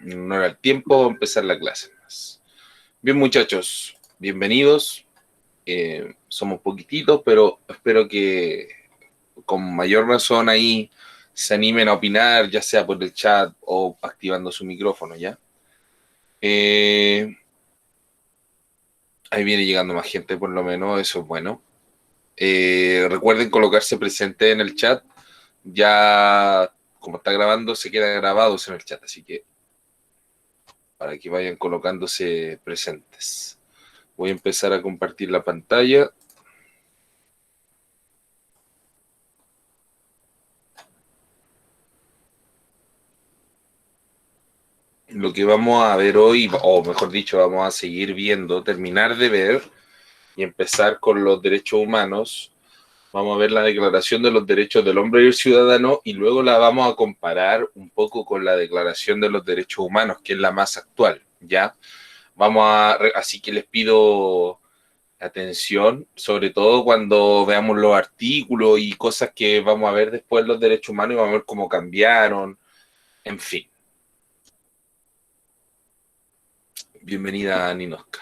No era el tiempo de empezar la clase más. Bien, muchachos, bienvenidos. Somos poquititos, pero espero que con mayor razón ahí se animen a opinar, ya sea por el chat o activando su micrófono, ¿ya? Eh, Ahí viene llegando más gente, por lo menos, eso es bueno. Recuerden colocarse presente en el chat. Ya, como está grabando, se queda grabados en el chat, así que para que vayan colocándose presentes. Voy a empezar a compartir la pantalla. Lo que vamos a ver hoy, o mejor dicho, vamos a seguir viendo, terminar de ver y empezar con los derechos humanos. Vamos a ver la Declaración de los Derechos del Hombre y el Ciudadano y luego la vamos a comparar un poco con la Declaración de los Derechos Humanos, que es la más actual, ¿ya? Así que les pido atención, sobre todo cuando veamos los artículos y cosas que vamos a ver después de los derechos humanos y vamos a ver cómo cambiaron, en fin. Bienvenida, Ninoska.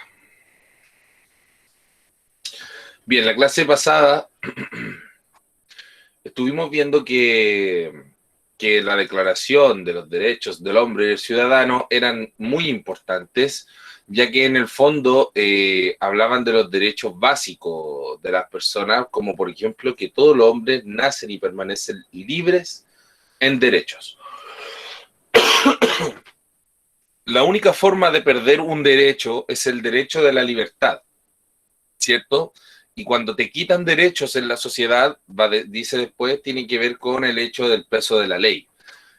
Bien, la clase pasada estuvimos viendo que la Declaración de los Derechos del Hombre y del Ciudadano eran muy importantes, ya que en el fondo hablaban de los derechos básicos de las personas, como por ejemplo que todos los hombres nacen y permanecen libres en derechos. La única forma de perder un derecho es el derecho de la libertad, ¿cierto? Y cuando te quitan derechos en la sociedad, dice después, tiene que ver con el hecho del peso de la ley.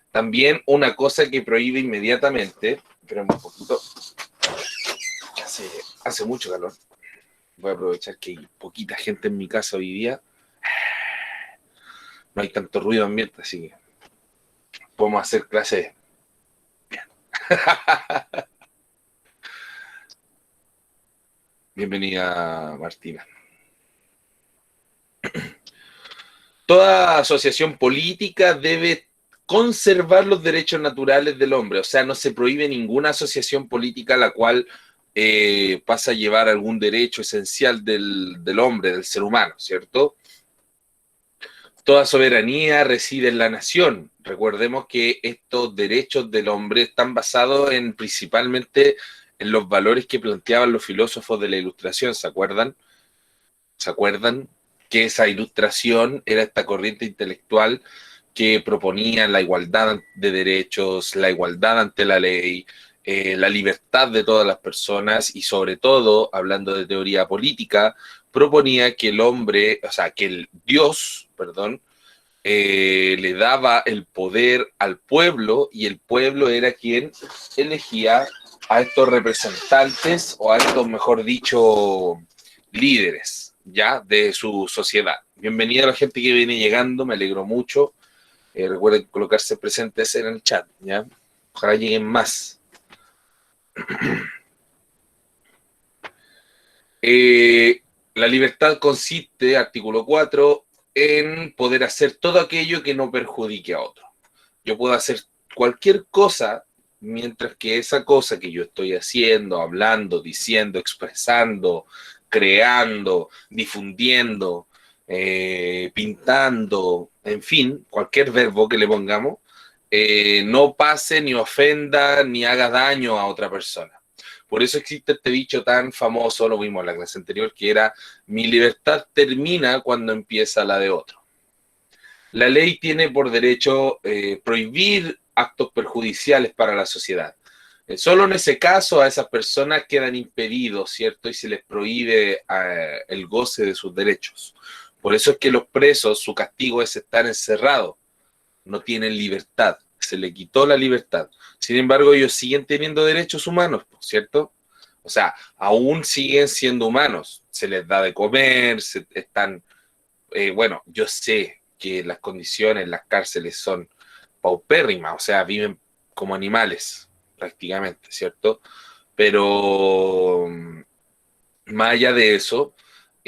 También una cosa que prohíbe inmediatamente, espérame un poquito, hace mucho calor. Voy a aprovechar que hay poquita gente en mi casa hoy día. No hay tanto ruido ambiente, así que podemos hacer clases. Bienvenida, Martina. Toda asociación política debe conservar los derechos naturales del hombre, o sea, no se prohíbe ninguna asociación política la cual pasa a llevar algún derecho esencial del hombre, del ser humano, ¿cierto? Toda soberanía reside en la nación. Recordemos que estos derechos del hombre están basados principalmente en los valores que planteaban los filósofos de la Ilustración, ¿se acuerdan? ¿Se acuerdan? Que esa ilustración era esta corriente intelectual que proponía la igualdad de derechos, la igualdad ante la ley, la libertad de todas las personas y sobre todo, hablando de teoría política, proponía que el hombre, o sea, que el Dios, perdón, le daba el poder al pueblo y el pueblo era quien elegía a estos representantes o a estos, mejor dicho, líderes ya de su sociedad. Bienvenida a la gente que viene llegando, me alegro mucho. Recuerden colocarse presentes en el chat, ¿ya? Ojalá lleguen más. La libertad consiste, artículo 4, en poder hacer todo aquello que no perjudique a otro. Yo puedo hacer cualquier cosa mientras que esa cosa que yo estoy haciendo, hablando, diciendo, expresando, creando, difundiendo, pintando, en fin, cualquier verbo que le pongamos, no pase ni ofenda ni haga daño a otra persona. Por eso existe este dicho tan famoso, lo vimos en la clase anterior, que era: mi libertad termina cuando empieza la de otro. La ley tiene por derecho prohibir actos perjudiciales para la sociedad. Solo en ese caso a esas personas quedan impedidos, ¿cierto? Y se les prohíbe el goce de sus derechos. Por eso es que los presos, su castigo es estar encerrados, no tienen libertad, se le quitó la libertad. Sin embargo, ellos siguen teniendo derechos humanos, ¿cierto? O sea, aún siguen siendo humanos, se les da de comer, están, bueno, yo sé que las condiciones en las cárceles son paupérrimas, o sea, viven como animales prácticamente, ¿cierto? Pero más allá de eso,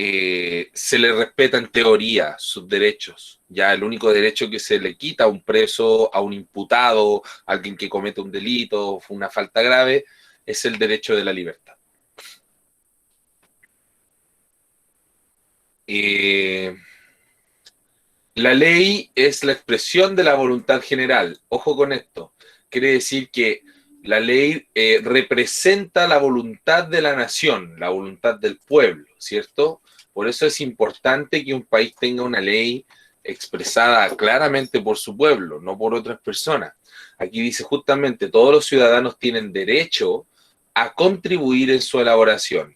se le respeta en teoría sus derechos. Ya el único derecho que se le quita a un preso, a un imputado, a alguien que comete un delito, una falta grave, es el derecho de la libertad. Eh, la ley es la expresión de la voluntad general. Ojo con esto. Quiere decir que la ley representa la voluntad de la nación, la voluntad del pueblo, ¿cierto? Por eso es importante que un país tenga una ley expresada claramente por su pueblo, no por otras personas. Aquí dice justamente, todos los ciudadanos tienen derecho a contribuir en su elaboración,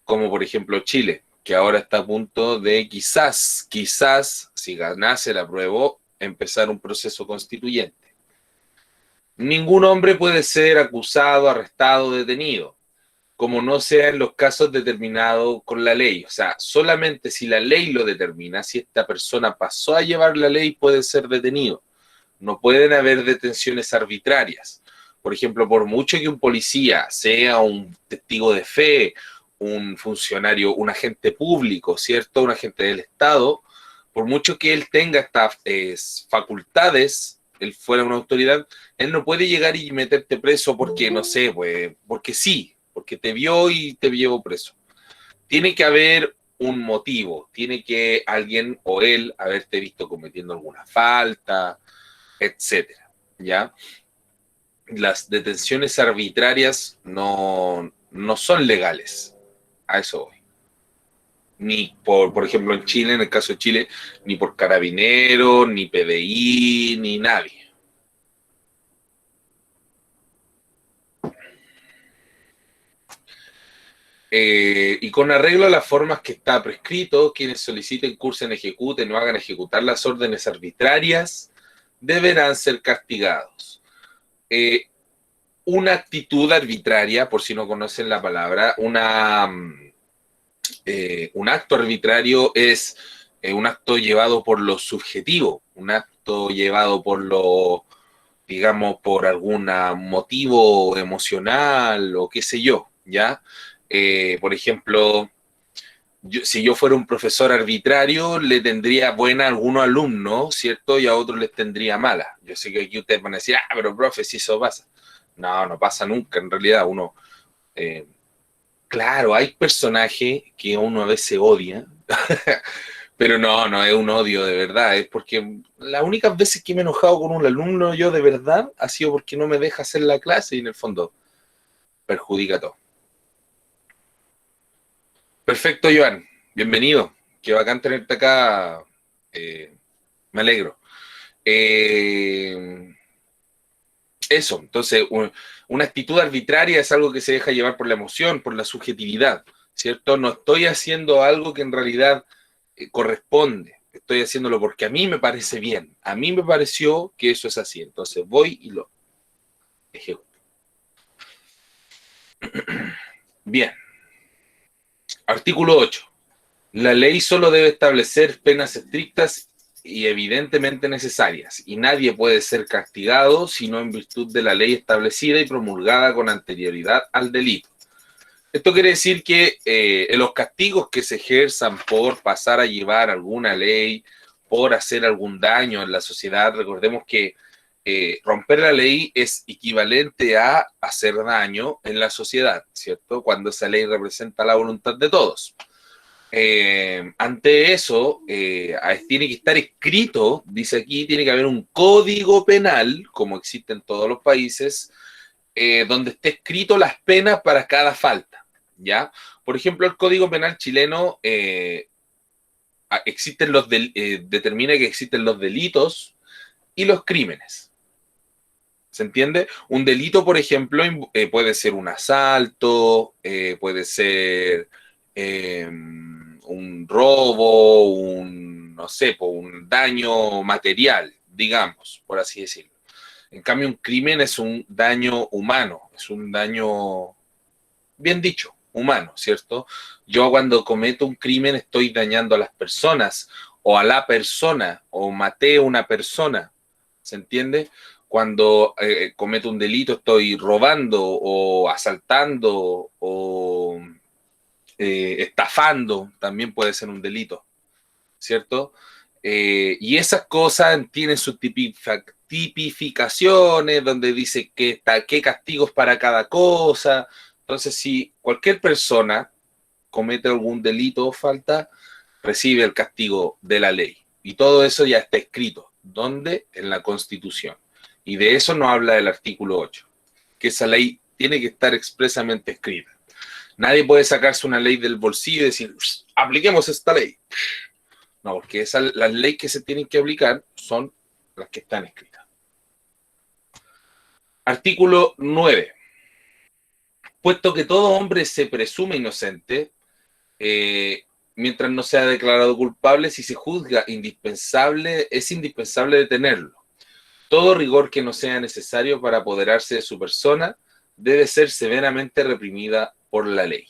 como por ejemplo Chile, que ahora está a punto de quizás, si ganase la prueba, empezar un proceso constituyente. Ningún hombre puede ser acusado, arrestado, detenido, como no sea en los casos determinados con la ley. O sea, solamente si la ley lo determina, si esta persona pasó a llevar la ley, puede ser detenido. No pueden haber detenciones arbitrarias. Por ejemplo, por mucho que un policía sea un testigo de fe, un funcionario, un agente público, ¿cierto? Un agente del Estado, por mucho que él tenga estas facultades, él fuera una autoridad, él no puede llegar y meterte preso porque, no sé, pues, porque sí, porque te vio y te llevó preso. Tiene que haber un motivo, tiene que alguien o él haberte visto cometiendo alguna falta, etcétera, ¿ya? Las detenciones arbitrarias no son legales, a eso voy. Ni por ejemplo, en Chile, en el caso de Chile, ni por carabineros, ni PDI, ni nadie. Y con arreglo a las formas que está prescrito, quienes soliciten, cursen, ejecuten o hagan ejecutar las órdenes arbitrarias deberán ser castigados. Eh, una actitud arbitraria, por si no conocen la palabra, un acto arbitrario es un acto llevado por lo subjetivo, un acto llevado por lo, digamos, por algún motivo emocional o qué sé yo, ¿ya? Por ejemplo, si yo fuera un profesor arbitrario, le tendría buena a algunos alumnos, ¿cierto? Y a otros les tendría mala. Yo sé que aquí ustedes van a decir, pero profe, si eso pasa. No, no pasa nunca, en realidad uno... Eh, claro, hay personajes que uno a veces odia, pero no es un odio de verdad, es porque las únicas veces que me he enojado con un alumno yo de verdad ha sido porque no me deja hacer la clase y en el fondo perjudica todo. Perfecto, Joan, bienvenido, qué bacán tenerte acá, eh, me alegro. Eh, eso, entonces, una actitud arbitraria es algo que se deja llevar por la emoción, por la subjetividad, ¿cierto? No estoy haciendo algo que en realidad corresponde. Estoy haciéndolo porque a mí me parece bien. A mí me pareció que eso es así. Entonces voy y lo ejecuto. Bien. Artículo 8. La ley solo debe establecer penas estrictas y evidentemente necesarias, y nadie puede ser castigado sino en virtud de la ley establecida y promulgada con anterioridad al delito. Esto quiere decir que los castigos que se ejerzan por pasar a llevar alguna ley, por hacer algún daño en la sociedad, recordemos que romper la ley es equivalente a hacer daño en la sociedad, ¿cierto? Cuando esa ley representa la voluntad de todos. Ante eso, tiene que estar escrito, dice aquí, tiene que haber un código penal, como existe en todos los países, donde esté escrito las penas para cada falta, ¿ya? Por ejemplo, el Código Penal chileno determina que existen los delitos y los crímenes. ¿Se entiende? Un delito, por ejemplo, puede ser un asalto, puede ser un robo, no sé, un daño material, digamos, por así decirlo. En cambio, un crimen es un daño humano, es un daño, bien dicho, humano, ¿cierto? Yo cuando cometo un crimen estoy dañando a las personas o a la persona o maté a una persona, ¿se entiende? Cuando cometo un delito estoy robando o asaltando estafando también puede ser un delito, ¿cierto? Y esas cosas tienen sus tipificaciones, donde dice qué castigos para cada cosa. Entonces, si cualquier persona comete algún delito o falta, recibe el castigo de la ley. Y todo eso ya está escrito. ¿Dónde? En la Constitución. Y de eso nos habla el artículo 8, que esa ley tiene que estar expresamente escrita. Nadie puede sacarse una ley del bolsillo y decir, apliquemos esta ley. No, porque las leyes que se tienen que aplicar son las que están escritas. Artículo 9. Puesto que todo hombre se presume inocente, mientras no sea declarado culpable, si se juzga indispensable, es indispensable detenerlo. Todo rigor que no sea necesario para apoderarse de su persona debe ser severamente reprimida por la ley.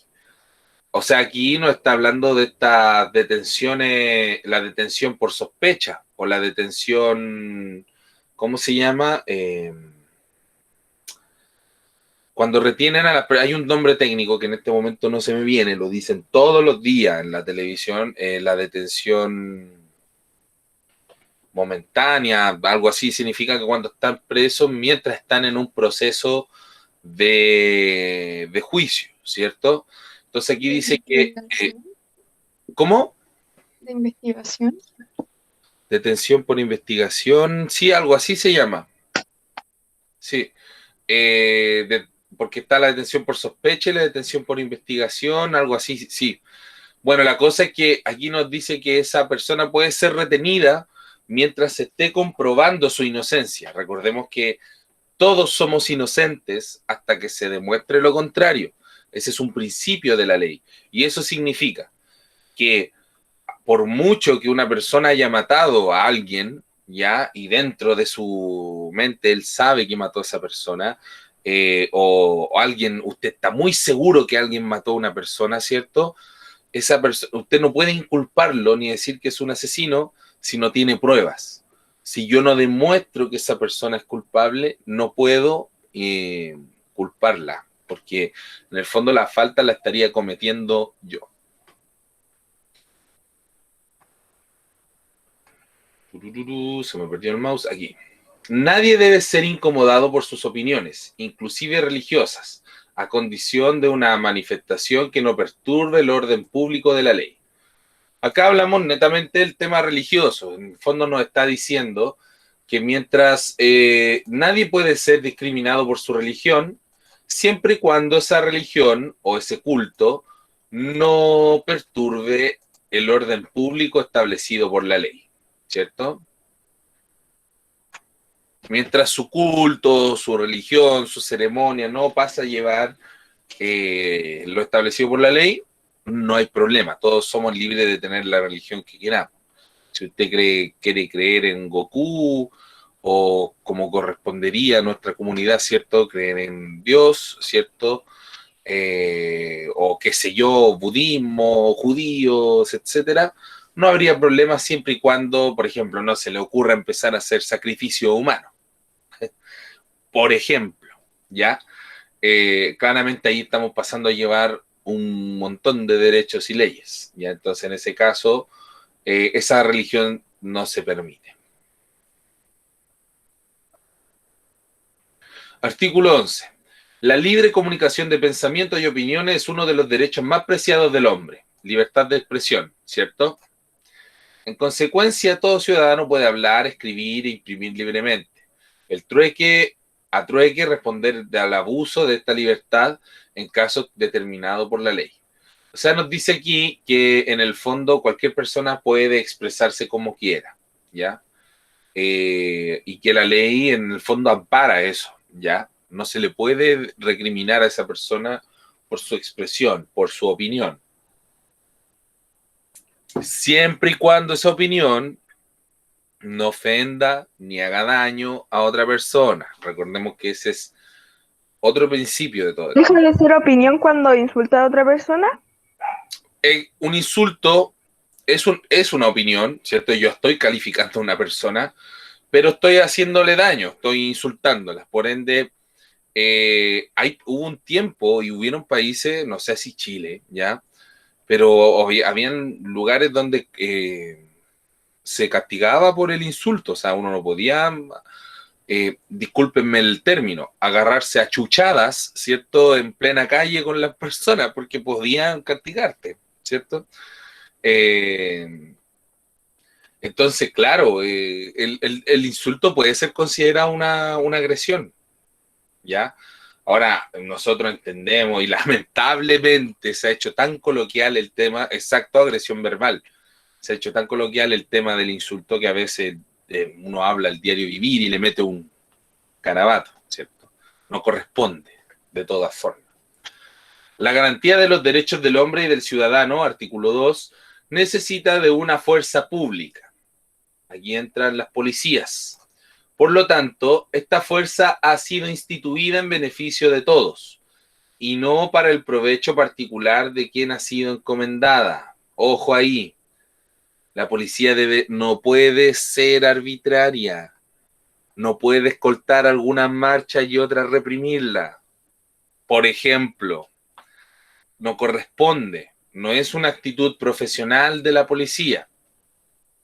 O sea, aquí no está hablando de estas detenciones, la detención por sospecha o la detención, ¿cómo se llama? Cuando retienen a la... Hay un nombre técnico que en este momento no se me viene, lo dicen todos los días en la televisión, la detención momentánea, algo así, significa que cuando están presos mientras están en un proceso de juicio, ¿cierto? Entonces aquí dice que... ¿Cómo? ¿De investigación? Detención por investigación, sí, algo así se llama. Sí. Porque está la detención por sospecha y la detención por investigación, algo así, sí. Bueno, la cosa es que aquí nos dice que esa persona puede ser retenida mientras se esté comprobando su inocencia. Recordemos que todos somos inocentes hasta que se demuestre lo contrario. Ese es un principio de la ley. Y eso significa que por mucho que una persona haya matado a alguien, ya, y dentro de su mente él sabe que mató a esa persona, o alguien, usted está muy seguro que alguien mató a una persona, ¿cierto? Esa persona, usted no puede inculparlo ni decir que es un asesino si no tiene pruebas. Si yo no demuestro que esa persona es culpable, no puedo culparla, porque en el fondo la falta la estaría cometiendo yo. Se me perdió el mouse aquí. Nadie debe ser incomodado por sus opiniones, inclusive religiosas, a condición de una manifestación que no perturbe el orden público de la ley. Acá hablamos netamente del tema religioso. En el fondo nos está diciendo que mientras nadie puede ser discriminado por su religión, siempre y cuando esa religión o ese culto no perturbe el orden público establecido por la ley, ¿cierto? Mientras su culto, su religión, su ceremonia no pasa a llevar lo establecido por la ley, no hay problema. Todos somos libres de tener la religión que queramos. Si usted quiere creer en Goku o como correspondería a nuestra comunidad, ¿cierto? Creer en Dios, ¿cierto? O qué sé yo, budismo, judíos, etcétera, no habría problema siempre y cuando, por ejemplo, no se le ocurra empezar a hacer sacrificio humano. Por ejemplo, ¿ya? Claramente ahí estamos pasando a llevar un montón de derechos y leyes, ¿ya? Entonces, en ese caso, esa religión no se permite. Artículo 11. La libre comunicación de pensamientos y opiniones es uno de los derechos más preciados del hombre. Libertad de expresión, ¿cierto? En consecuencia, todo ciudadano puede hablar, escribir e imprimir libremente. El trueque, a trueque, responder al abuso de esta libertad en caso determinado por la ley. O sea, nos dice aquí que en el fondo cualquier persona puede expresarse como quiera, ¿ya? Y que la ley en el fondo ampara eso, ¿ya? No se le puede recriminar a esa persona por su expresión, por su opinión. Siempre y cuando esa opinión no ofenda ni haga daño a otra persona. Recordemos que ese es otro principio de todo esto. ¿Deja de ser opinión cuando insulta a otra persona? Un insulto es una opinión, ¿cierto? Yo estoy calificando a una persona, pero estoy haciéndole daño, estoy insultándola. Por ende, hubo un tiempo y hubieron países, no sé si Chile, ¿ya? pero habían lugares donde se castigaba por el insulto, o sea, uno no podía, discúlpenme el término, agarrarse a chuchadas, ¿cierto?, en plena calle con las personas, porque podían castigarte, ¿cierto? Entonces, claro, el insulto puede ser considerado una agresión, ¿ya? Ahora, nosotros entendemos y lamentablemente se ha hecho tan coloquial el tema, exacto, agresión verbal, se ha hecho tan coloquial el tema del insulto que a veces uno habla el diario vivir y le mete un carabato, ¿cierto? No corresponde, de todas formas. La garantía de los derechos del hombre y del ciudadano, artículo 2, necesita de una fuerza pública. Aquí entran las policías. Por lo tanto, esta fuerza ha sido instituida en beneficio de todos y no para el provecho particular de quien ha sido encomendada. Ojo ahí, la policía no puede ser arbitraria, no puede escoltar algunas marchas y otras reprimirla. Por ejemplo, no corresponde, no es una actitud profesional de la policía,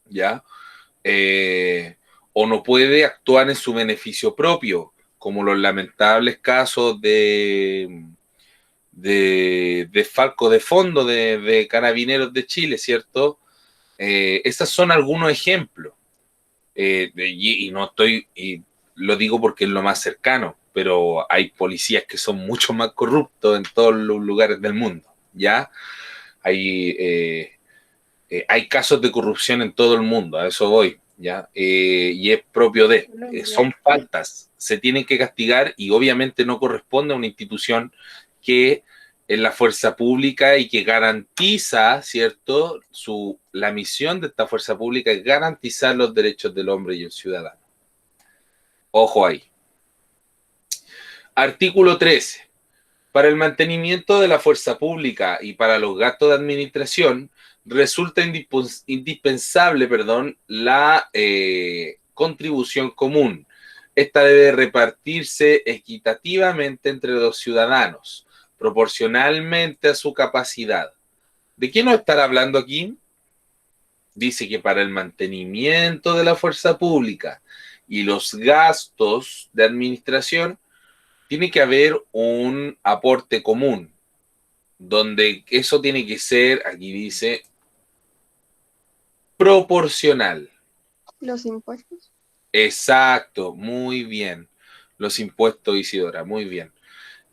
¿ya? O no puede actuar en su beneficio propio, como los lamentables casos de Falco de Fondo de Carabineros de Chile, ¿cierto? Esos son algunos ejemplos. Y no estoy, y lo digo porque es lo más cercano, pero hay policías que son mucho más corruptos en todos los lugares del mundo, ¿ya? Hay casos de corrupción en todo el mundo, a eso voy, ¿ya? Y es propio son faltas, se tienen que castigar y obviamente no corresponde a una institución que es la fuerza pública y que garantiza, ¿cierto? La misión de esta fuerza pública es garantizar los derechos del hombre y el ciudadano. Ojo ahí. Artículo 13. Para el mantenimiento de la fuerza pública y para los gastos de administración, resulta indispensable, la contribución común. Esta debe repartirse equitativamente entre los ciudadanos, proporcionalmente a su capacidad. ¿De qué nos estará hablando aquí? Dice que para el mantenimiento de la fuerza pública y los gastos de administración, tiene que haber un aporte común, donde eso tiene que ser, aquí dice, proporcional. Los impuestos. Exacto, muy bien. Los impuestos, Isidora, muy bien.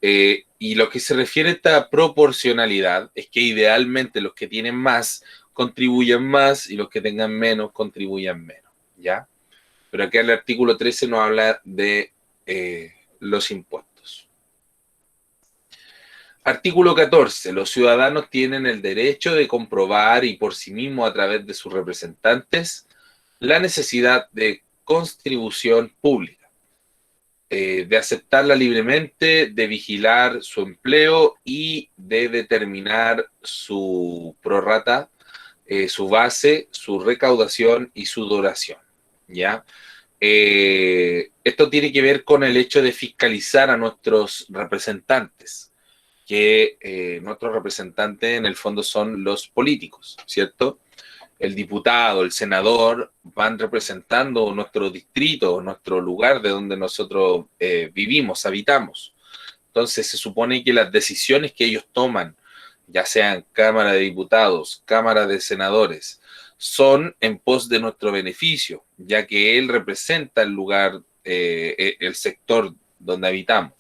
Y lo que se refiere a esta proporcionalidad es que idealmente los que tienen más contribuyan más y los que tengan menos contribuyan menos, ¿ya? Pero aquí el artículo 13 nos habla de los impuestos. Artículo 14. Los ciudadanos tienen el derecho de comprobar y por sí mismos a través de sus representantes la necesidad de contribución pública, de aceptarla libremente, de vigilar su empleo y de determinar su prorrata, su base, su recaudación y su duración, ¿ya? Esto tiene que ver con el hecho de fiscalizar a nuestros representantes, que nuestros representantes en el fondo son los políticos, ¿cierto? El diputado, el senador van representando nuestro distrito, nuestro lugar de donde nosotros vivimos, habitamos. Entonces se supone que las decisiones que ellos toman, ya sean Cámara de Diputados, Cámara de Senadores, son en pos de nuestro beneficio, ya que él representa el lugar, el sector donde habitamos.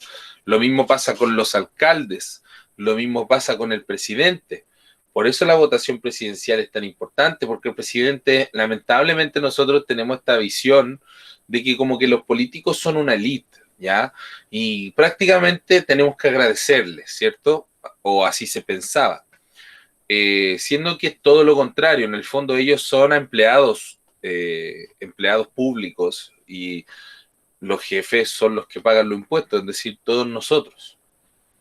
Lo mismo pasa con los alcaldes, lo mismo pasa con el presidente. Por eso la votación presidencial es tan importante, porque el presidente, lamentablemente nosotros tenemos esta visión de que como que los políticos son una élite, ¿ya? Y prácticamente tenemos que agradecerles, ¿cierto? O así se pensaba. Siendo que es todo lo contrario, en el fondo ellos son empleados públicos y los jefes son los que pagan los impuestos, es decir, todos nosotros.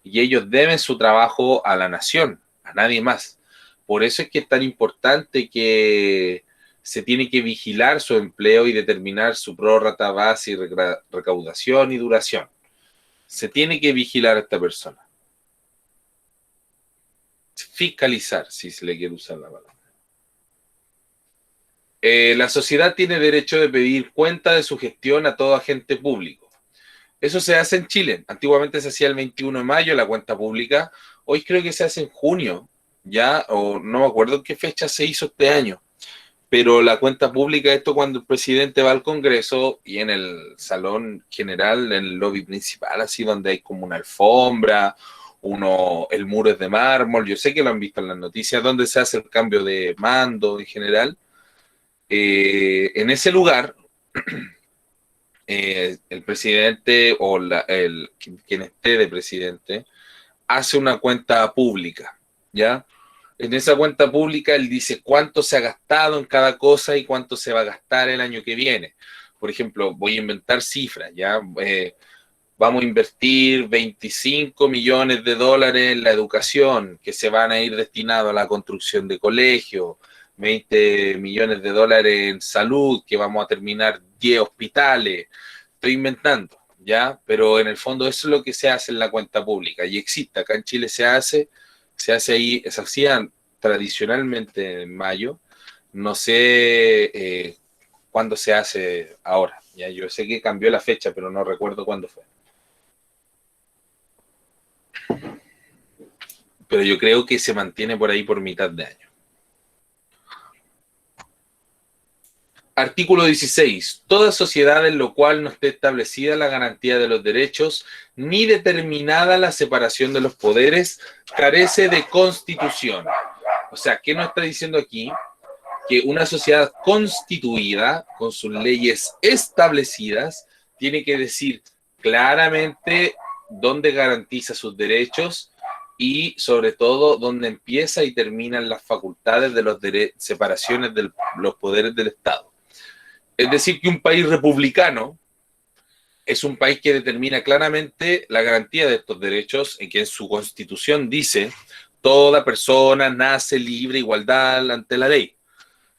Y ellos deben su trabajo a la nación, a nadie más. Por eso es que es tan importante que se tiene que vigilar su empleo y determinar su prórrata, base y recaudación y duración. Se tiene que vigilar a esta persona. fiscalizar, si se le quiere usar la palabra. La sociedad tiene derecho de pedir cuenta de su gestión a todo agente público. Eso se hace en Chile. Antiguamente se hacía el 21 de mayo la cuenta pública. Hoy creo que se hace en junio, ya, o no me acuerdo en qué fecha se hizo este año. Pero la cuenta pública, esto cuando el presidente va al Congreso y en el salón general, en el lobby principal, así donde hay como una alfombra, el muro es de mármol, yo sé que lo han visto en las noticias, donde se hace el cambio de mando en general. En ese lugar, el presidente o quien esté de presidente hace una cuenta pública, ¿ya? En esa cuenta pública él dice cuánto se ha gastado en cada cosa y cuánto se va a gastar el año que viene. Por ejemplo, voy a inventar cifras, ¿ya? Vamos a invertir 25 millones de dólares en la educación que se van a ir destinados a la construcción de colegios, 20 millones de dólares en salud, que vamos a terminar 10 hospitales. Estoy inventando, ¿ya? Pero en el fondo eso es lo que se hace en la cuenta pública y existe. Acá en Chile se hace ahí, se hacían tradicionalmente en mayo. No sé cuándo se hace ahora. ¿Ya? Yo sé que cambió la fecha, pero no recuerdo cuándo fue. Pero yo creo que se mantiene por ahí por mitad de año. Artículo 16. Toda sociedad en lo cual no esté establecida la garantía de los derechos ni determinada la separación de los poderes carece de constitución. O sea, ¿qué nos está diciendo aquí? Que una sociedad constituida, con sus leyes establecidas, tiene que decir claramente dónde garantiza sus derechos y, sobre todo, dónde empieza y terminan las facultades de las separaciones de los poderes del Estado. Es decir, que un país republicano es un país que determina claramente la garantía de estos derechos, en que en su constitución dice toda persona nace libre, igualdad ante la ley.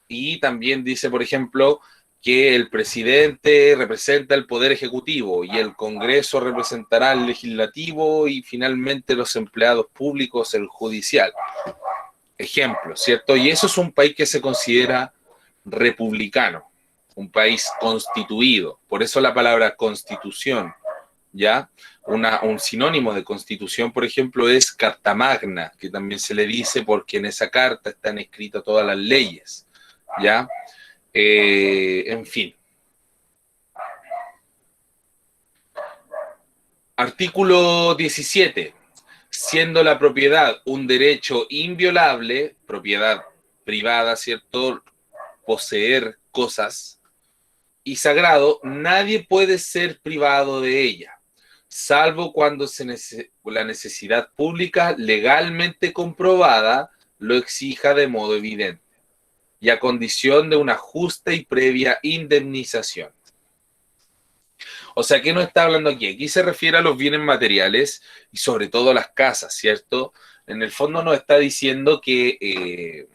Y también dice, por ejemplo, que el presidente representa el poder ejecutivo y el Congreso representará el legislativo y finalmente los empleados públicos el judicial. Ejemplo, ¿cierto? Y eso es un país que se considera republicano, un país constituido. Por eso la palabra constitución, ¿ya? Un sinónimo de constitución, por ejemplo, es Carta Magna, que también se le dice porque en esa carta están escritas todas las leyes, ¿ya? En fin. Artículo 17. Siendo la propiedad un derecho inviolable, propiedad privada, ¿cierto? Poseer cosas, y sagrado, nadie puede ser privado de ella, salvo cuando la necesidad pública legalmente comprobada lo exija de modo evidente, y a condición de una justa y previa indemnización. O sea, ¿qué nos está hablando aquí? Aquí se refiere a los bienes materiales y sobre todo a las casas, ¿cierto? En el fondo nos está diciendo que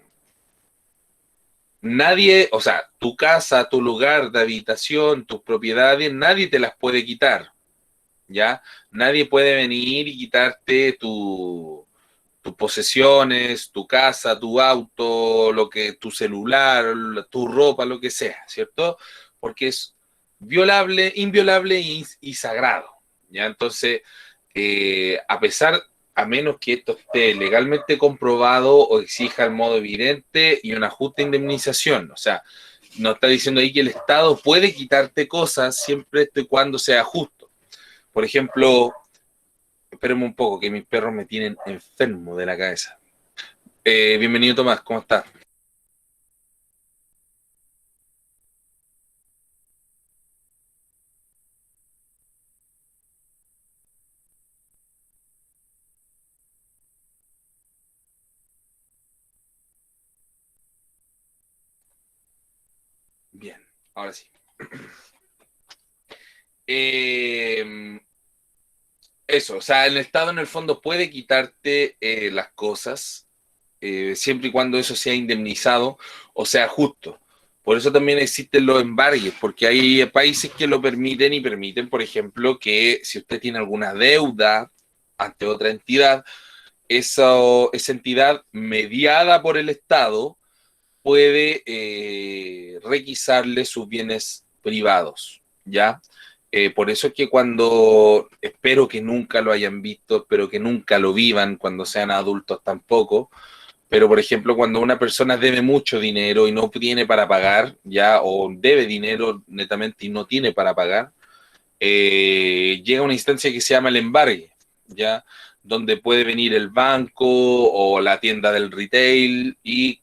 nadie, o sea, tu casa, tu lugar de habitación, tus propiedades, nadie te las puede quitar, ¿ya? Nadie puede venir y quitarte tus posesiones, tu casa, tu auto, tu celular, tu ropa, lo que sea, ¿cierto? Porque es violable, inviolable y sagrado, ¿ya? Entonces, a menos que esto esté legalmente comprobado o exija el modo evidente y una justa indemnización. O sea, nos está diciendo ahí que el Estado puede quitarte cosas siempre y cuando sea justo. Por ejemplo, espérenme un poco, que mis perros me tienen enfermo de la cabeza. Bienvenido, Tomás, ¿cómo estás? Bien, ahora sí. Eso, o sea, el Estado en el fondo puede quitarte las cosas siempre y cuando eso sea indemnizado o sea justo. Por eso también existen los embargues, porque hay países que lo permiten y permiten, por ejemplo, que si usted tiene alguna deuda ante otra entidad, esa entidad mediada por el Estado puede requisarle sus bienes privados, ¿ya? Por eso es que cuando, espero que nunca lo hayan visto, espero que nunca lo vivan cuando sean adultos tampoco, pero por ejemplo cuando una persona debe mucho dinero y no tiene para pagar, ¿ya? O debe dinero netamente y no tiene para pagar, llega una instancia que se llama el embargue, ¿ya? Donde puede venir el banco o la tienda del retail y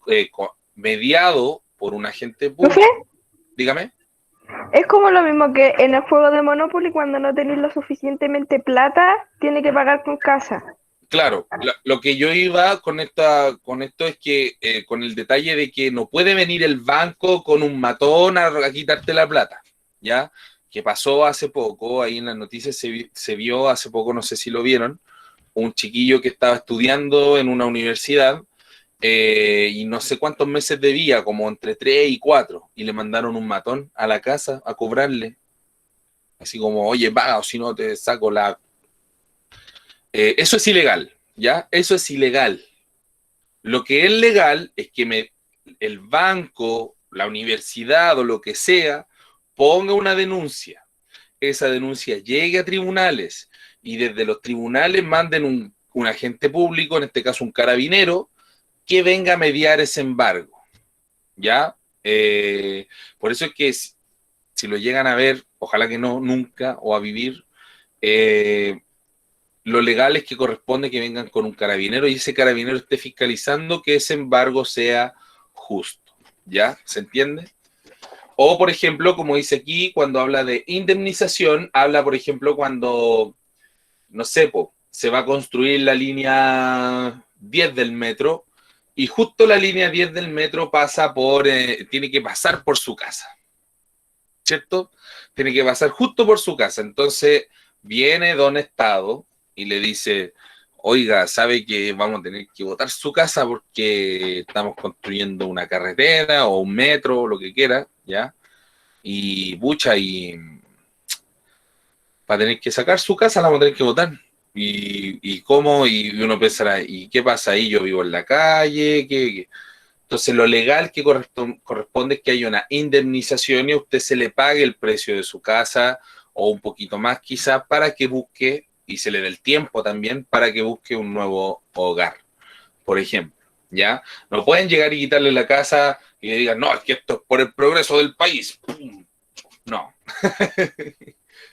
mediado por un agente ¿Profe? público. Dígame. Es como lo mismo que en el juego de Monopoly, cuando no tenéis lo suficientemente plata, tiene que pagar con casa. Claro, lo que yo iba con esto es que con el detalle de que no puede venir el banco con un matón a quitarte la plata, ¿ya? Que pasó hace poco, ahí en las noticias se vio hace poco, no sé si lo vieron, un chiquillo que estaba estudiando en una universidad y no sé cuántos meses debía, como entre 3 y 4, y le mandaron un matón a la casa a cobrarle, así como, oye, paga o si no te saco la... eso es ilegal, ¿ya? Eso es ilegal. Lo que es legal es que el banco, la universidad o lo que sea, ponga una denuncia. Esa denuncia llegue a tribunales y desde los tribunales manden un agente público, en este caso un carabinero, que venga a mediar ese embargo. ¿Ya? Por eso es que si lo llegan a ver, ojalá que no, nunca, o a vivir, lo legal es que corresponde que vengan con un carabinero y ese carabinero esté fiscalizando que ese embargo sea justo. ¿Ya? ¿Se entiende? O, por ejemplo, como dice aquí, cuando habla de indemnización, habla, por ejemplo, cuando, no sé, se va a construir la línea 10 del metro y justo la línea 10 del metro pasa tiene que pasar por su casa, ¿cierto? Tiene que pasar justo por su casa. Entonces viene don Estado y le dice, oiga, sabe que vamos a tener que botar su casa porque estamos construyendo una carretera o un metro o lo que quiera, ¿ya? Y bucha, y para tener que sacar su casa la vamos a tener que botar. ¿Y cómo? Y uno pensará, ¿y qué pasa ahí? Yo vivo en la calle, ¿qué? Entonces lo legal que corresponde es que haya una indemnización y a usted se le pague el precio de su casa o un poquito más quizás para que busque, y se le dé el tiempo también, para que busque un nuevo hogar, por ejemplo. ¿Ya? No pueden llegar y quitarle la casa y le digan, no, es que esto es por el progreso del país. ¡Pum! No,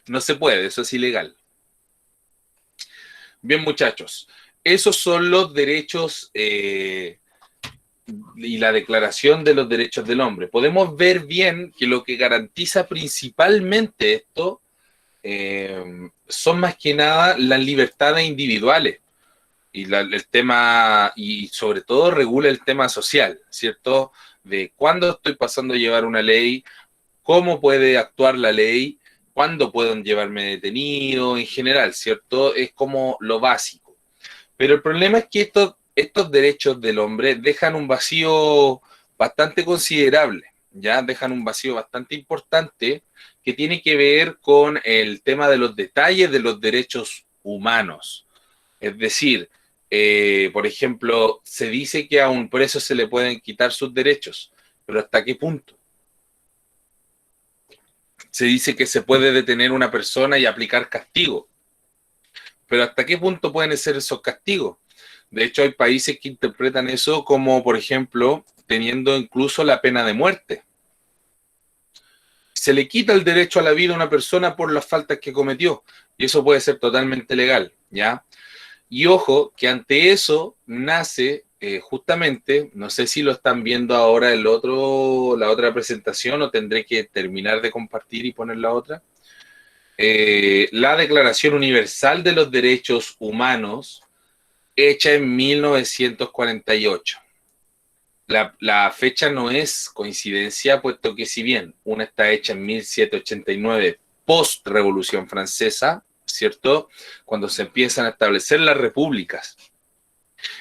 no se puede, eso es ilegal. Bien, muchachos, esos son los derechos y la Declaración de los Derechos del Hombre. Podemos ver bien que lo que garantiza principalmente esto son más que nada las libertades individuales y el tema, y sobre todo regula el tema social, ¿cierto? De cuándo estoy pasando a llevar una ley, cómo puede actuar la ley, cuándo pueden llevarme detenido, en general, ¿cierto? Es como lo básico. Pero el problema es que estos derechos del hombre dejan un vacío bastante considerable, ya dejan un vacío bastante importante que tiene que ver con el tema de los detalles de los derechos humanos. Es decir, por ejemplo, se dice que a un preso se le pueden quitar sus derechos, pero ¿hasta qué punto? Se dice que se puede detener una persona y aplicar castigo, pero ¿hasta qué punto pueden ser esos castigos? De hecho, hay países que interpretan eso como, por ejemplo, teniendo incluso la pena de muerte. Se le quita el derecho a la vida a una persona por las faltas que cometió, y eso puede ser totalmente legal, ¿ya? Y ojo, que ante eso nace justamente, no sé si lo están viendo ahora la otra presentación o tendré que terminar de compartir y poner la otra. La Declaración Universal de los Derechos Humanos, hecha en 1948. La fecha no es coincidencia, puesto que si bien una está hecha en 1789, post-Revolución Francesa, ¿cierto? Cuando se empiezan a establecer las repúblicas.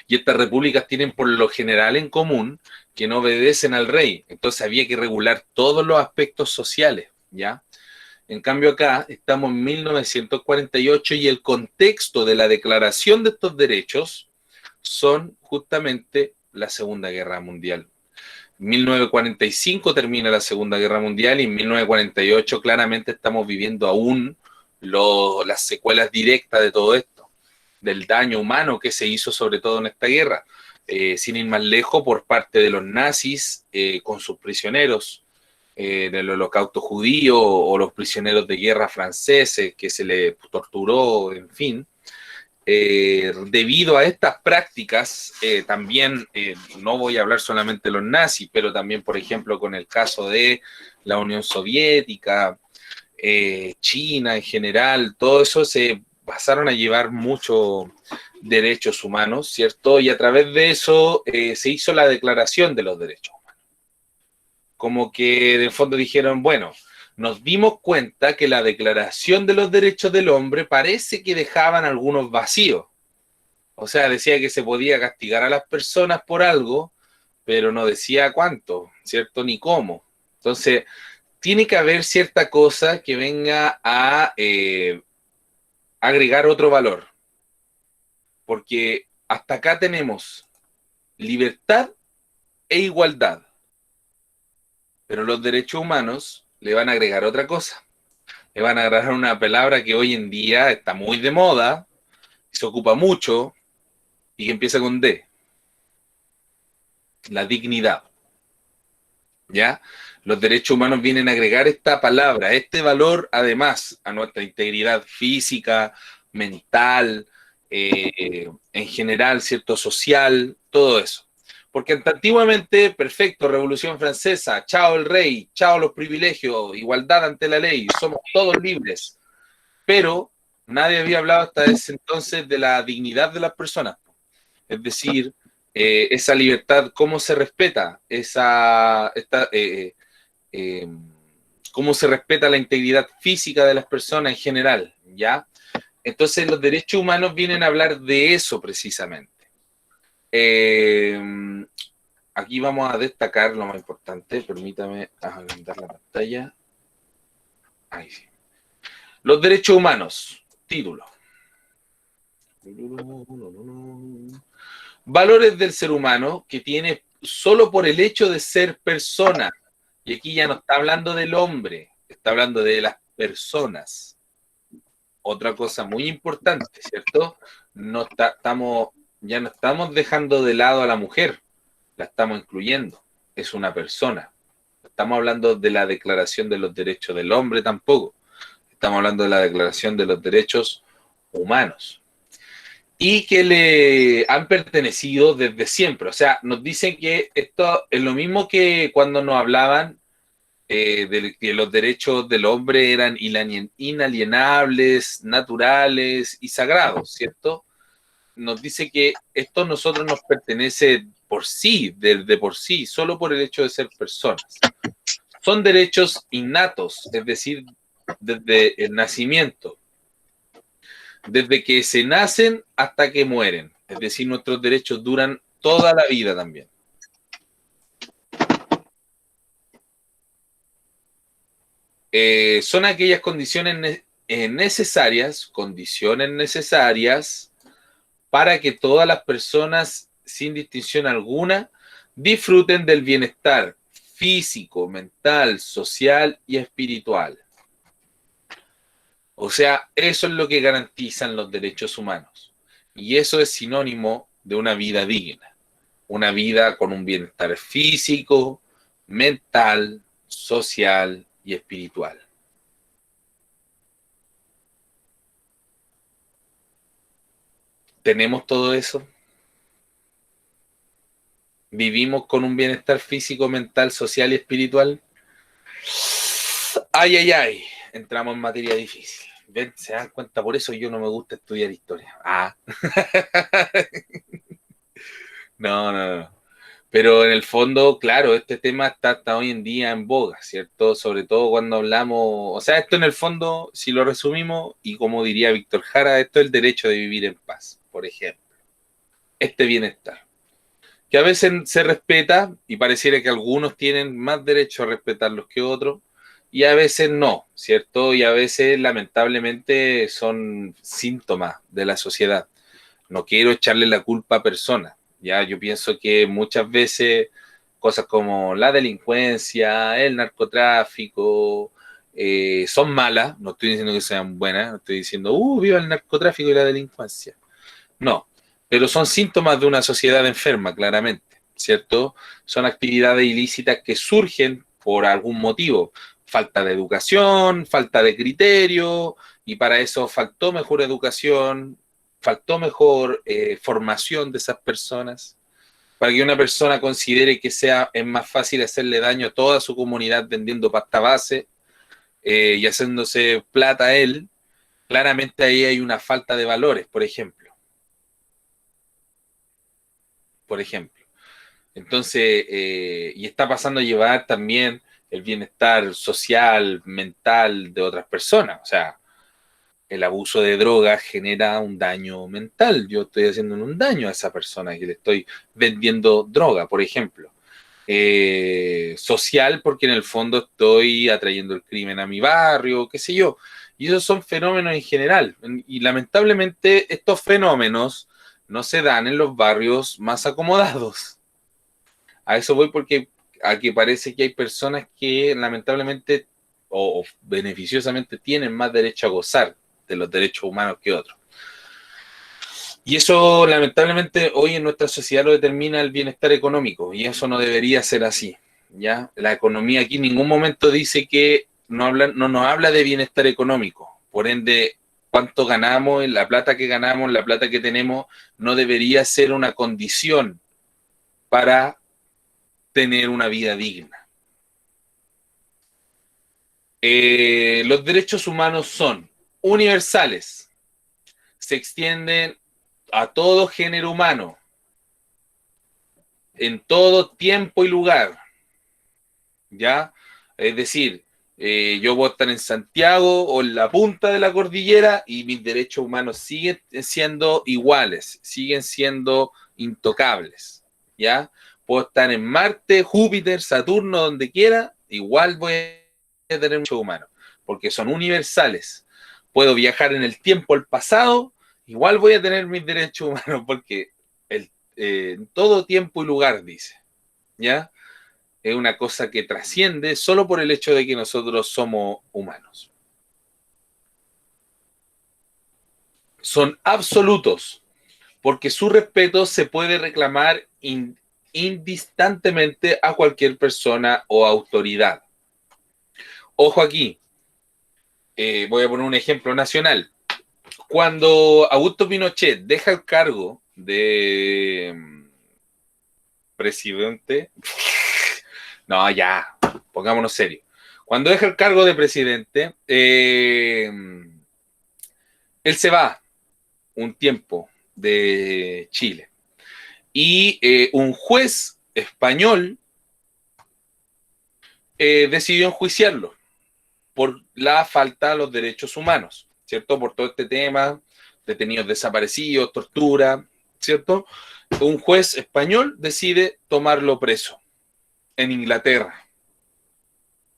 Y estas repúblicas tienen por lo general en común que no obedecen al rey. Entonces había que regular todos los aspectos sociales, ¿ya? En cambio acá estamos en 1948 y el contexto de la declaración de estos derechos son justamente la Segunda Guerra Mundial. En 1945 termina la Segunda Guerra Mundial y en 1948 claramente estamos viviendo aún las secuelas directas de todo esto, del daño humano que se hizo sobre todo en esta guerra. Sin ir más lejos, por parte de los nazis con sus prisioneros del holocausto judío o los prisioneros de guerra franceses que se les torturó, en fin. Debido a estas prácticas, también no voy a hablar solamente de los nazis, pero también, por ejemplo, con el caso de la Unión Soviética, China en general, todo eso se pasaron a llevar muchos derechos humanos, ¿cierto? Y a través de eso se hizo la Declaración de los Derechos Humanos. Como que en el fondo dijeron, bueno, nos dimos cuenta que la Declaración de los Derechos del Hombre parece que dejaban algunos vacíos. O sea, decía que se podía castigar a las personas por algo, pero no decía cuánto, ¿cierto? Ni cómo. Entonces, tiene que haber cierta cosa que venga a agregar otro valor. Porque hasta acá tenemos libertad e igualdad. Pero los derechos humanos le van a agregar otra cosa. Le van a agregar una palabra que hoy en día está muy de moda, se ocupa mucho y que empieza con D. La dignidad. ¿Ya? Los derechos humanos vienen a agregar esta palabra, este valor, además, a nuestra integridad física, mental, en general, ¿cierto? Social, todo eso. Porque antiguamente, perfecto, Revolución Francesa, chao el rey, chao los privilegios, igualdad ante la ley, somos todos libres. Pero nadie había hablado hasta ese entonces de la dignidad de las personas. Es decir, esa libertad, ¿cómo se respeta? Cómo se respeta la integridad física de las personas en general, ¿ya? Entonces los derechos humanos vienen a hablar de eso precisamente. Aquí vamos a destacar lo más importante, permítame agrandar la pantalla. Ahí sí. Los derechos humanos, título. Valores del ser humano que tiene solo por el hecho de ser persona. Y aquí ya no está hablando del hombre, está hablando de las personas. Otra cosa muy importante, ¿cierto? Ya no estamos dejando de lado a la mujer, la estamos incluyendo. Es una persona. No estamos hablando de la Declaración de los Derechos del Hombre tampoco. Estamos hablando de la Declaración de los Derechos Humanos. Y que le han pertenecido desde siempre. O sea, nos dicen que esto es lo mismo que cuando nos hablaban de que los derechos del hombre eran inalienables, naturales y sagrados, ¿cierto? Nos dice que esto a nosotros nos pertenece por sí, de por sí, solo por el hecho de ser personas. Son derechos innatos, es decir, desde el nacimiento, desde que se nacen hasta que mueren. Es decir, nuestros derechos duran toda la vida también. Son aquellas condiciones necesarias para que todas las personas, sin distinción alguna, disfruten del bienestar físico, mental, social y espiritual. O sea, eso es lo que garantizan los derechos humanos. Y eso es sinónimo de una vida digna. Una vida con un bienestar físico, mental, social y espiritual. ¿Tenemos todo eso? ¿Vivimos con un bienestar físico, mental, social y espiritual? Ay, ay, ay. Entramos en materia difícil. ¿Ven? ¿Se dan cuenta? Por eso yo no me gusta estudiar historia. No. Pero en el fondo, claro, este tema está hasta hoy en día en boga, ¿cierto? Sobre todo cuando hablamos, o sea, esto en el fondo, si lo resumimos, y como diría Víctor Jara, esto es el derecho de vivir en paz, por ejemplo. Este bienestar, que a veces se respeta y pareciera que algunos tienen más derecho a respetarlos que otros, y a veces no, ¿cierto? Y a veces, lamentablemente, son síntomas de la sociedad. No quiero echarle la culpa a personas. Ya, yo pienso que muchas veces cosas como la delincuencia, el narcotráfico, son malas. No estoy diciendo que sean buenas, no estoy diciendo, viva el narcotráfico y la delincuencia. No, pero son síntomas de una sociedad enferma, claramente, ¿cierto? Son actividades ilícitas que surgen por algún motivo. Falta de educación, falta de criterio, y para eso faltó mejor educación, faltó mejor formación de esas personas, para que una persona considere que es más fácil hacerle daño a toda su comunidad vendiendo pasta base y haciéndose plata a él. Claramente ahí hay una falta de valores, por ejemplo. Entonces, y está pasando a llevar también el bienestar social, mental de otras personas. O sea, el abuso de drogas genera un daño mental. Yo estoy haciendo un daño a esa persona que le estoy vendiendo droga, por ejemplo. Social, porque en el fondo estoy atrayendo el crimen a mi barrio, qué sé yo. Y esos son fenómenos en general. Y lamentablemente estos fenómenos no se dan en los barrios más acomodados. A eso voy porque aquí parece que hay personas que lamentablemente o beneficiosamente tienen más derecho a gozar de los derechos humanos que otros. Y eso lamentablemente hoy en nuestra sociedad lo determina el bienestar económico y eso no debería ser así. ¿Ya? La economía aquí en ningún momento dice que no nos habla de bienestar económico. Por ende, cuánto ganamos, la plata que ganamos, la plata que tenemos, no debería ser una condición para tener una vida digna. Los derechos humanos son universales, se extienden a todo género humano, en todo tiempo y lugar, ¿ya? Es decir, yo puedo estar en Santiago o en la punta de la cordillera y mis derechos humanos siguen siendo iguales, siguen siendo intocables, ¿ya? Puedo estar en Marte, Júpiter, Saturno, donde quiera, igual voy a tener derechos humanos, porque son universales. Puedo viajar en el tiempo al pasado, igual voy a tener mis derechos humanos, porque en todo tiempo y lugar, dice, ¿ya? Es una cosa que trasciende solo por el hecho de que nosotros somos humanos. Son absolutos, porque su respeto se puede reclamar indistantemente a cualquier persona o autoridad. Ojo aquí, voy a poner un ejemplo nacional. Cuando Augusto Pinochet deja el cargo de presidente, no, ya, pongámonos serios. Cuando deja el cargo de presidente, él se va un tiempo de Chile. Y un juez español decidió enjuiciarlo por la falta de los derechos humanos, ¿cierto? Por todo este tema, detenidos desaparecidos, tortura, ¿cierto? Un juez español decide tomarlo preso en Inglaterra.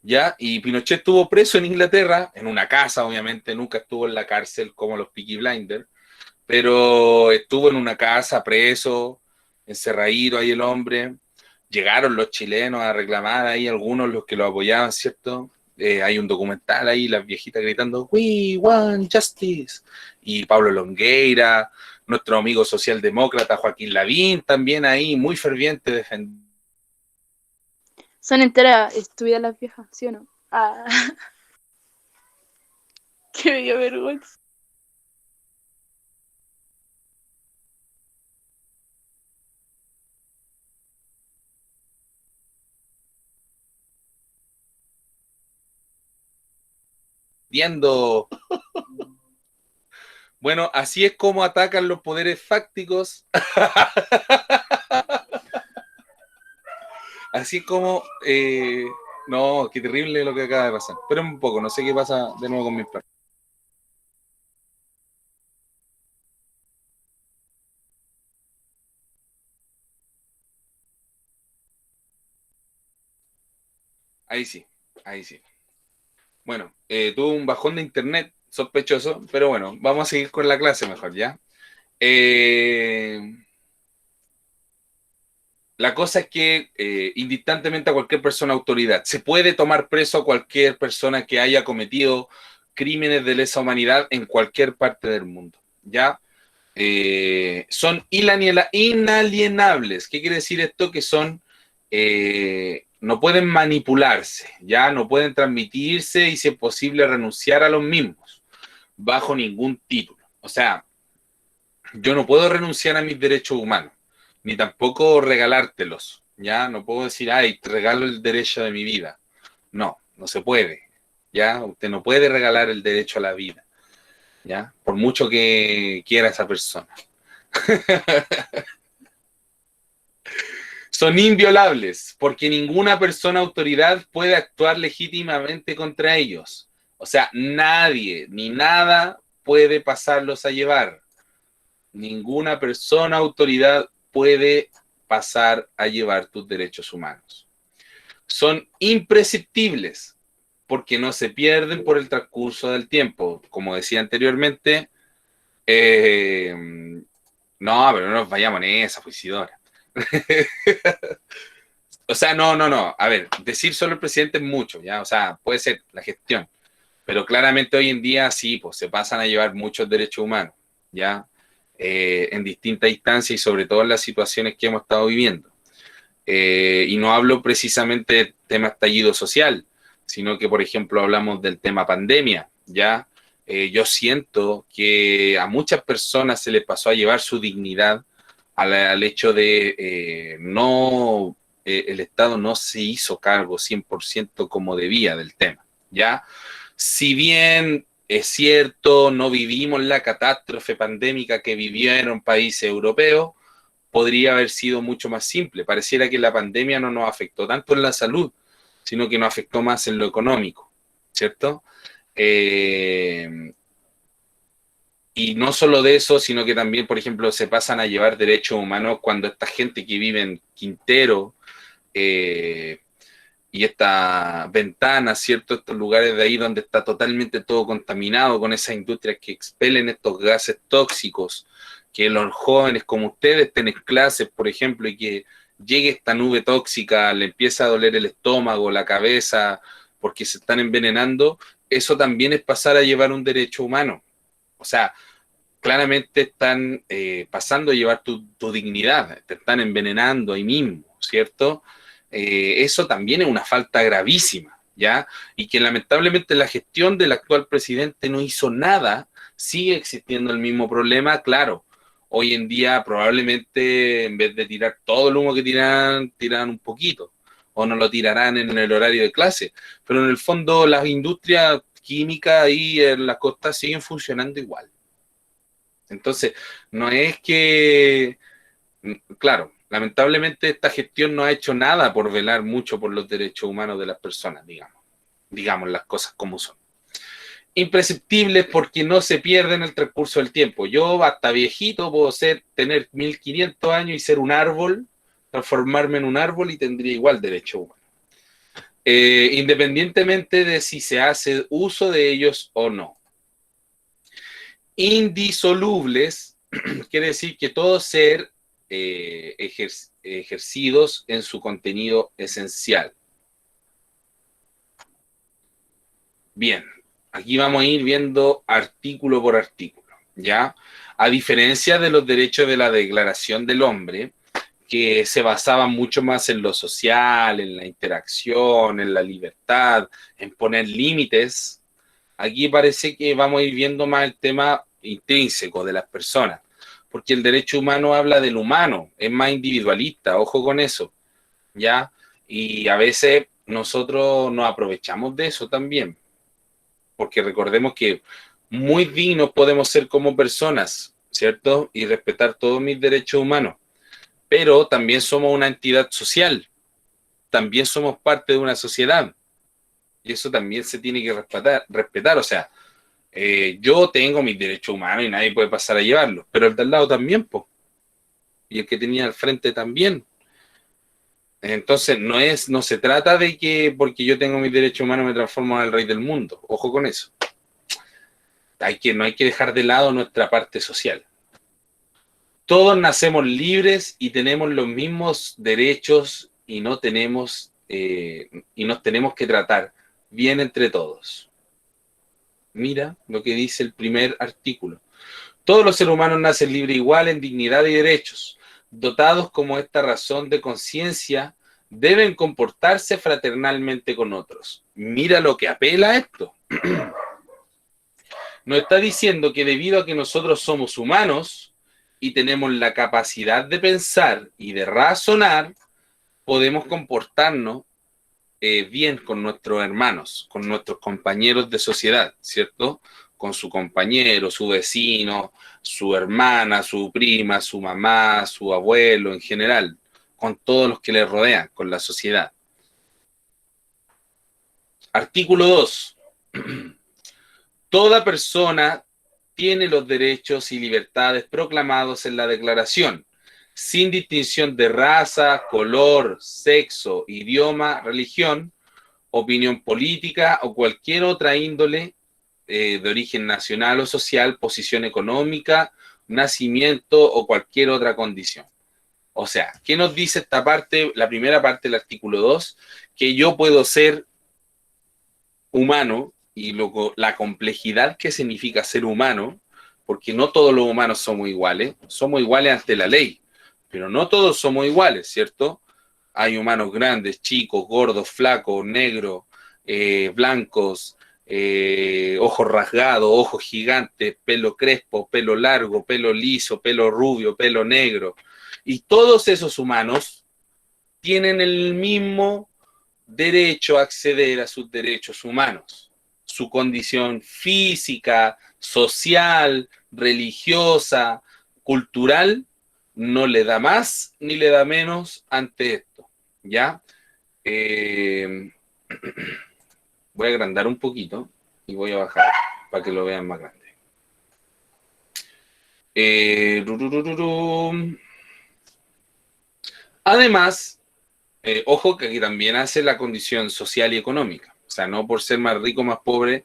¿Ya? Y Pinochet estuvo preso en Inglaterra, en una casa, obviamente, nunca estuvo en la cárcel como los Peaky Blinders, pero estuvo en una casa preso, encerradito ahí el hombre. Llegaron los chilenos a reclamar ahí, algunos los que lo apoyaban, ¿cierto? Hay un documental ahí, las viejitas gritando, "We want justice", y Pablo Longueira, nuestro amigo socialdemócrata Joaquín Lavín, también ahí, muy ferviente defendiendo. Son enteras estúpidas las viejas, ¿sí o no? Ah. Qué me dio vergüenza. Bueno, así es como atacan los poderes fácticos. Así es como... no, qué terrible lo que acaba de pasar. Espera un poco, no sé qué pasa de nuevo con mis perros. Ahí sí, ahí sí. Bueno, tuve un bajón de internet sospechoso, pero bueno, vamos a seguir con la clase mejor, ¿ya? La cosa es que indistintamente a cualquier persona autoridad, se puede tomar preso a cualquier persona que haya cometido crímenes de lesa humanidad en cualquier parte del mundo, ¿ya? Son inalienables. ¿Qué quiere decir esto? Que son, no pueden manipularse, ¿ya? No pueden transmitirse y si es posible renunciar a los mismos, bajo ningún título. O sea, yo no puedo renunciar a mis derechos humanos, ni tampoco regalártelos, ¿ya? No puedo decir, ay, te regalo el derecho de mi vida. No, no se puede, ¿ya? Usted no puede regalar el derecho a la vida, ¿ya? Por mucho que quiera esa persona. Son inviolables, porque ninguna persona autoridad puede actuar legítimamente contra ellos. O sea, nadie ni nada puede pasarlos a llevar. Ninguna persona autoridad puede pasar a llevar tus derechos humanos. Son imprescriptibles porque no se pierden por el transcurso del tiempo. Como decía anteriormente, no, pero no nos vayamos en esa, pues Isidora. O sea, no. A ver, decir solo el presidente es mucho, ¿ya? O sea, puede ser la gestión. Pero claramente hoy en día sí, pues se pasan a llevar muchos derechos humanos, ¿ya? En distintas instancias y sobre todo en las situaciones que hemos estado viviendo. Y no hablo precisamente del tema estallido social, sino que, por ejemplo, hablamos del tema pandemia, ¿ya? Yo siento que a muchas personas se les pasó a llevar su dignidad al hecho de el Estado no se hizo cargo 100% como debía del tema, ¿ya? Si bien es cierto, no vivimos la catástrofe pandémica que vivieron países europeos, podría haber sido mucho más simple. Pareciera que la pandemia no nos afectó tanto en la salud, sino que nos afectó más en lo económico, ¿cierto? Y no solo de eso, sino que también, por ejemplo, se pasan a llevar derechos humanos cuando esta gente que vive en Quintero y estas ventanas, ¿cierto? Estos lugares de ahí donde está totalmente todo contaminado con esas industrias que expelen estos gases tóxicos, que los jóvenes como ustedes estén en clases, por ejemplo, y que llegue esta nube tóxica, le empieza a doler el estómago, la cabeza, porque se están envenenando, eso también es pasar a llevar un derecho humano. O sea, claramente están pasando a llevar tu dignidad, te están envenenando ahí mismo, ¿cierto? Eso también es una falta gravísima, ¿ya? Y que lamentablemente la gestión del actual presidente no hizo nada, sigue existiendo el mismo problema, claro. Hoy en día probablemente en vez de tirar todo el humo que tiran un poquito, o no lo tirarán en el horario de clase, pero en el fondo las industrias químicas ahí en las costas siguen funcionando igual. Entonces, no es que, claro, lamentablemente esta gestión no ha hecho nada por velar mucho por los derechos humanos de las personas, digamos las cosas como son. Imprescindibles porque no se pierden en el transcurso del tiempo. Yo hasta viejito puedo tener 1500 años y ser un árbol, transformarme en un árbol y tendría igual derecho humano. Independientemente de si se hace uso de ellos o no. Indisolubles quiere decir que todos ser ejercidos en su contenido esencial. Bien, aquí vamos a ir viendo artículo por artículo, ¿ya? A diferencia de los derechos de la Declaración del Hombre, que se basaban mucho más en lo social, en la interacción, en la libertad, en poner límites, aquí parece que vamos a ir viendo más el tema intrínseco de las personas, porque el derecho humano habla del humano, es más individualista, ojo con eso, ¿ya? Y a veces nosotros nos aprovechamos de eso también, porque recordemos que muy dignos podemos ser como personas, ¿cierto? Y respetar todos mis derechos humanos, pero también somos una entidad social, también somos parte de una sociedad, y eso también se tiene que respetar, o sea, yo tengo mis derechos humanos y nadie puede pasar a llevarlos, pero el de al lado también, po. Y el que tenía al frente también. Entonces, no se trata de que porque yo tengo mis derechos humanos me transformo en el rey del mundo. Ojo con eso. No hay que dejar de lado nuestra parte social. Todos nacemos libres y tenemos los mismos derechos y no tenemos y nos tenemos que tratar bien entre todos. Mira lo que dice el primer artículo. Todos los seres humanos nacen libres igual en dignidad y derechos. Dotados como esta razón de conciencia, deben comportarse fraternalmente con otros. Mira lo que apela a esto. Nos está diciendo que debido a que nosotros somos humanos y tenemos la capacidad de pensar y de razonar, podemos comportarnos bien con nuestros hermanos, con nuestros compañeros de sociedad, ¿cierto? Con su compañero, su vecino, su hermana, su prima, su mamá, su abuelo en general, con todos los que le rodean, con la sociedad. Artículo 2. Toda persona tiene los derechos y libertades proclamados en la Declaración, sin distinción de raza, color, sexo, idioma, religión, opinión política o cualquier otra índole de origen nacional o social, posición económica, nacimiento o cualquier otra condición. O sea, ¿qué nos dice esta parte, la primera parte del artículo 2? Que yo puedo ser humano y la complejidad que significa ser humano, porque no todos los humanos somos iguales ante la ley, pero no todos somos iguales, ¿cierto? Hay humanos grandes, chicos, gordos, flacos, negros, blancos, ojos rasgados, ojos gigantes, pelo crespo, pelo largo, pelo liso, pelo rubio, pelo negro. Y todos esos humanos tienen el mismo derecho a acceder a sus derechos humanos. Su condición física, social, religiosa, cultural, no le da más ni le da menos ante esto, ¿ya? Voy a agrandar un poquito y voy a bajar para que lo vean más grande. Además, ojo que aquí también hace la condición social y económica. O sea, no por ser más rico o más pobre,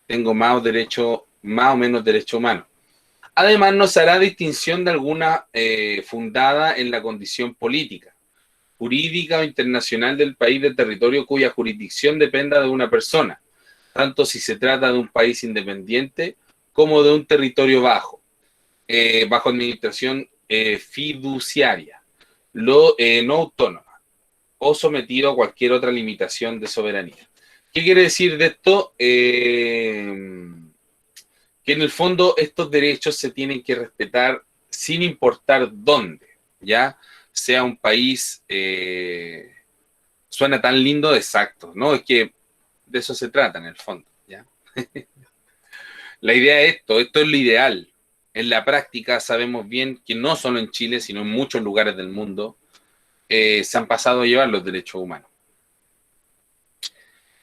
tengo más o menos derecho humano. Además, no se hará distinción de alguna fundada en la condición política, jurídica o internacional del país de territorio cuya jurisdicción dependa de una persona, tanto si se trata de un país independiente como de un territorio bajo administración fiduciaria, no autónoma o sometido a cualquier otra limitación de soberanía. ¿Qué quiere decir de esto? Que en el fondo estos derechos se tienen que respetar sin importar dónde, ¿ya? Sea un país, suena tan lindo, exacto, ¿no? Es que de eso se trata en el fondo, ¿ya? La idea es esto es lo ideal. En la práctica sabemos bien que no solo en Chile, sino en muchos lugares del mundo, se han pasado a llevar los derechos humanos.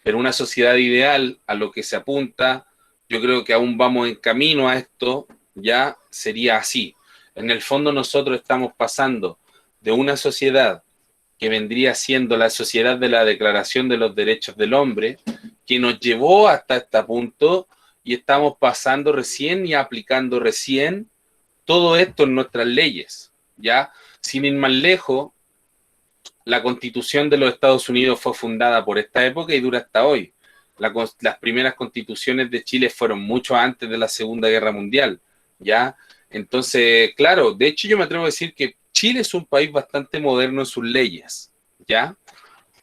Pero una sociedad ideal a lo que se apunta, yo creo que aún vamos en camino a esto, ya sería así. En el fondo nosotros estamos pasando de una sociedad que vendría siendo la sociedad de la Declaración de los Derechos del Hombre, que nos llevó hasta este punto y estamos pasando recién y aplicando recién todo esto en nuestras leyes, ¿ya? Sin ir más lejos, la Constitución de los Estados Unidos fue fundada por esta época y dura hasta hoy. Las primeras constituciones de Chile fueron mucho antes de la Segunda Guerra Mundial, ¿ya? Entonces, claro, de hecho yo me atrevo a decir que Chile es un país bastante moderno en sus leyes, ¿ya?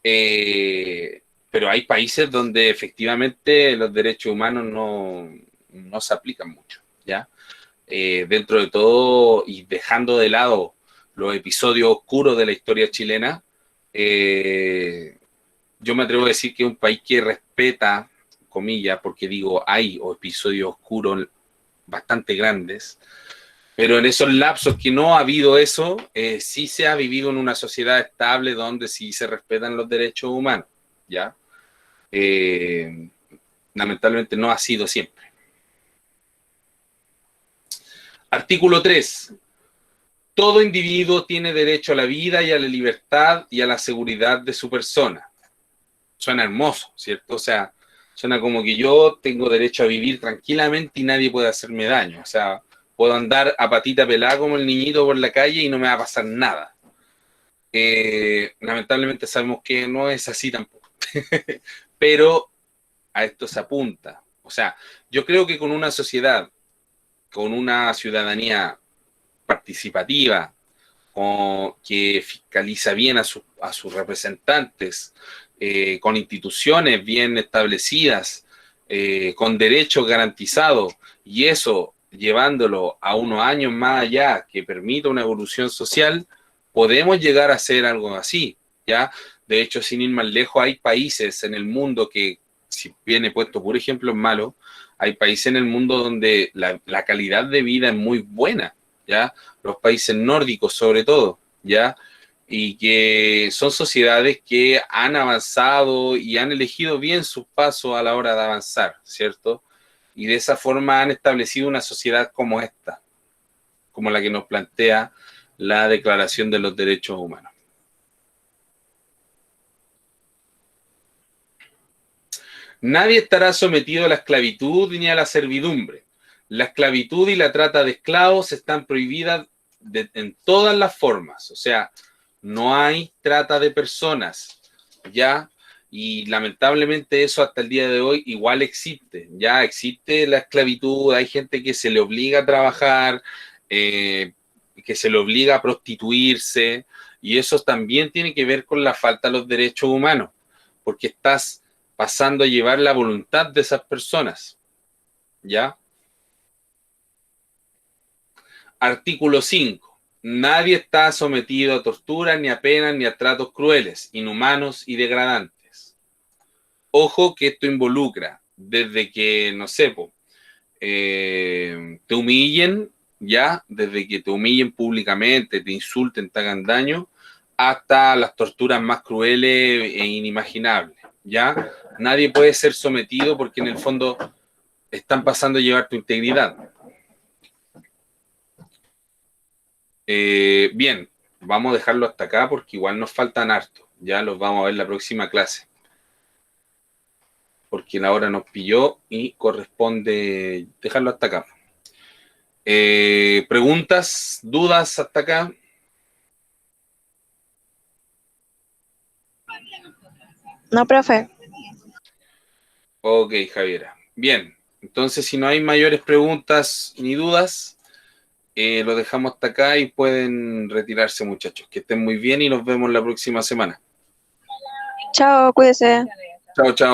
Pero hay países donde efectivamente los derechos humanos no se aplican mucho, ¿ya? Dentro de todo y dejando de lado los episodios oscuros de la historia chilena, yo me atrevo a decir que es un país que respeta, comillas, porque digo, hay episodios oscuros bastante grandes, pero en esos lapsos que no ha habido eso, sí se ha vivido en una sociedad estable donde sí se respetan los derechos humanos, ¿ya? Lamentablemente no ha sido siempre. Artículo 3. Todo individuo tiene derecho a la vida y a la libertad y a la seguridad de su persona. Suena hermoso, ¿cierto? O sea, suena como que yo tengo derecho a vivir tranquilamente y nadie puede hacerme daño. O sea, puedo andar a patita pelada como el niñito por la calle y no me va a pasar nada. Lamentablemente sabemos que no es así tampoco, pero a esto se apunta. O sea, yo creo que con una sociedad, con una ciudadanía participativa, que fiscaliza bien a sus representantes, con instituciones bien establecidas, con derechos garantizados, y eso llevándolo a unos años más allá que permita una evolución social, podemos llegar a hacer algo así, ¿ya? De hecho, sin ir más lejos, hay países en el mundo que, si bien he puesto por ejemplo malo, hay países en el mundo donde la calidad de vida es muy buena, ¿ya? Los países nórdicos sobre todo, ¿ya? Y que son sociedades que han avanzado y han elegido bien sus pasos a la hora de avanzar, ¿cierto? Y de esa forma han establecido una sociedad como esta, como la que nos plantea la Declaración de los Derechos Humanos. Nadie estará sometido a la esclavitud ni a la servidumbre. La esclavitud y la trata de esclavos están prohibidas en todas las formas. O sea, no hay trata de personas, ¿ya? Y lamentablemente eso hasta el día de hoy igual existe, ya existe la esclavitud, hay gente que se le obliga a trabajar, que se le obliga a prostituirse, y eso también tiene que ver con la falta de los derechos humanos, porque estás pasando a llevar la voluntad de esas personas, ¿ya? Artículo 5. Nadie está sometido a torturas, ni a penas, ni a tratos crueles, inhumanos y degradantes. Ojo que esto involucra desde que, no sé, te humillen, ¿ya? Desde que te humillen públicamente, te insulten, te hagan daño, hasta las torturas más crueles e inimaginables, ¿ya? Nadie puede ser sometido porque en el fondo están pasando a llevar tu integridad. Bien, vamos a dejarlo hasta acá porque igual nos faltan harto. Ya los vamos a ver la próxima clase. Porque la hora nos pilló y corresponde dejarlo hasta acá. ¿Preguntas, dudas hasta acá? No, profe. Ok, Javiera. Bien, entonces si no hay mayores preguntas ni dudas, lo dejamos hasta acá y pueden retirarse, muchachos. Que estén muy bien y nos vemos la próxima semana. Chao, cuídese. Chao, chao.